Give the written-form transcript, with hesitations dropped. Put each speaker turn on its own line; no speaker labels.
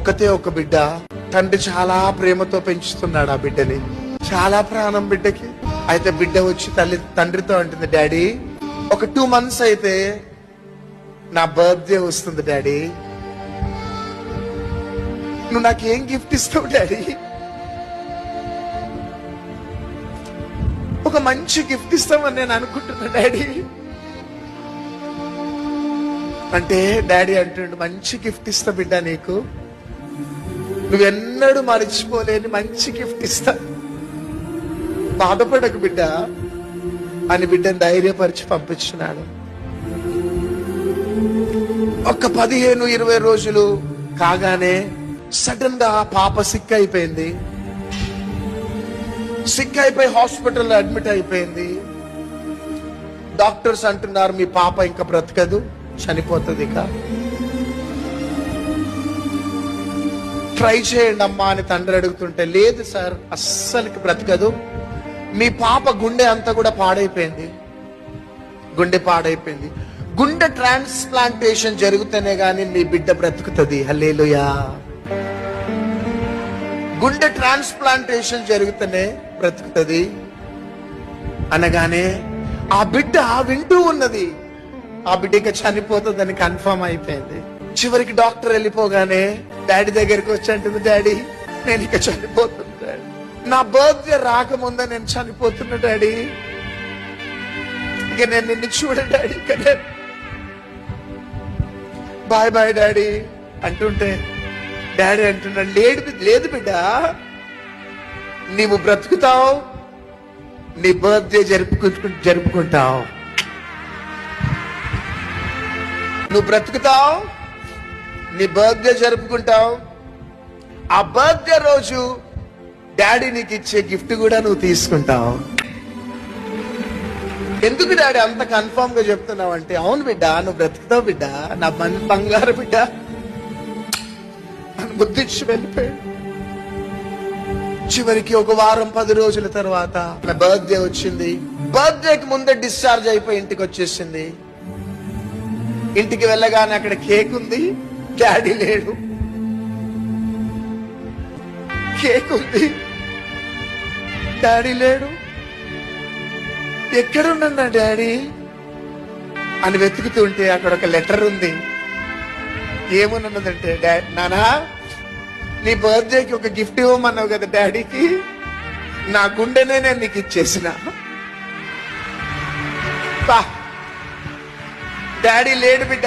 ఒక్కతే ఒక బిడ్డ. తండ్రి చాలా ప్రేమతో పెంచుతున్నాడు ఆ బిడ్డని, చాలా ప్రాణం బిడ్డకి. అయితే బిడ్డ వచ్చి తండ్రితో అంటుంది, డాడీ ఒక 2 months అయితే నా బర్త్డే వస్తుంది డాడీ, నువ్వు నాకేం గిఫ్ట్ ఇస్తావు డాడీ? ఒక మంచి గిఫ్ట్ ఇస్తామని నేను అనుకుంటున్నా డాడీ అంటే, డాడీ అంటుండు, మంచి గిఫ్ట్ ఇస్తా బిడ్డ, నీకు నువ్వెన్నడూ మర్చిపోలేని మంచి గిఫ్ట్ ఇస్తా, బాధపడకు బిడ్డ అని బిడ్డను ధైర్యపరిచి పంపించినాడు. ఒక 15-20 రోజులు కాగానే సడన్ గా పాప సిక్ అయిపోయింది. సిక్ అయిపోయి హాస్పిటల్లో అడ్మిట్ అయిపోయింది. డాక్టర్స్ అంటున్నారు, మీ పాప ఇంకా బ్రతకదు, చనిపోతుంది, ఇక ట్రై చేయండి అమ్మా అని తండ్రి అడుగుతుంటే, లేదు సార్ అస్సలకి బ్రతకదు, మీ పాప గుండె అంతా కూడా పాడైపోయింది, గుండె పాడైపోయింది, గుండె ట్రాన్స్ప్లాంటేషన్ జరుగుతూనే గాని మీ బిడ్డ బ్రతుకుతుంది. హల్లెలూయా. గుండె ట్రాన్స్ప్లాంటేషన్ జరుగుతూనే బ్రతుకుతుంది అనగానే ఆ బిడ్డ వింటూ ఉన్నది, ఆ బిడ్డకి చనిపోతుందని కన్ఫర్మ్ అయిపోయింది. చివరికి డాక్టర్ వెళ్ళిపోగానే డాడీ దగ్గరికి వచ్చి అంటుంది, డాడీ నేను ఇక చనిపోతున్నా డాడీ, నా బర్త్డే రాకముందే నేను చనిపోతున్నా డాడీ, ఇక నేను నిన్ను చూడ డాడీ, ఇక బాయ్ బాయ్ డాడీ అంటుంటే డాడీ అంటున్నాడు, లేదు బిడ్డ, నీవు బ్రతుకుతావు, నీ బర్త్డే జరుపుకుంటావు, నువ్వు బ్రతుకుతావు, నీ బర్త్డే జరుపుకుంటావు, ఆ బర్త్డే రోజు డాడీ నీకు ఇచ్చే గిఫ్ట్ కూడా నువ్వు తీసుకుంటావు. ఎందుకు డాడీ అంత కన్ఫర్మ్ గా చెప్తున్నావు అంటే, అవును బిడ్డ నువ్వు బ్రతుకుతావు బిడ్డ, నా బంగారు బిడ్డ అని బుద్ధించి వెళ్ళిపోయాడు. చివరికి ఒక 1-10 రోజుల తర్వాత నా బర్త్డే వచ్చింది. బర్త్డేకి ముందే డిశ్చార్జ్ అయిపోయి ఇంటికి వచ్చేసింది. ఇంటికి వెళ్ళగానే అక్కడ కేక్ ఉంది, డాడీ లేడు. కేక్ ఉంది, డాడీ లేడు. ఎక్కడున్నా డాడీ అని వెతుకుతుంటే అక్కడ ఒక లెటర్ ఉంది. ఏమన్నదంటే, నానా నీ బర్త్డేకి ఒక గిఫ్ట్ ఇవ్వమన్నావు కదా డాడీకి, నా గుండెనే నేను నీకు ఇచ్చేసిన. డాడీ లేడు బిడ్డ,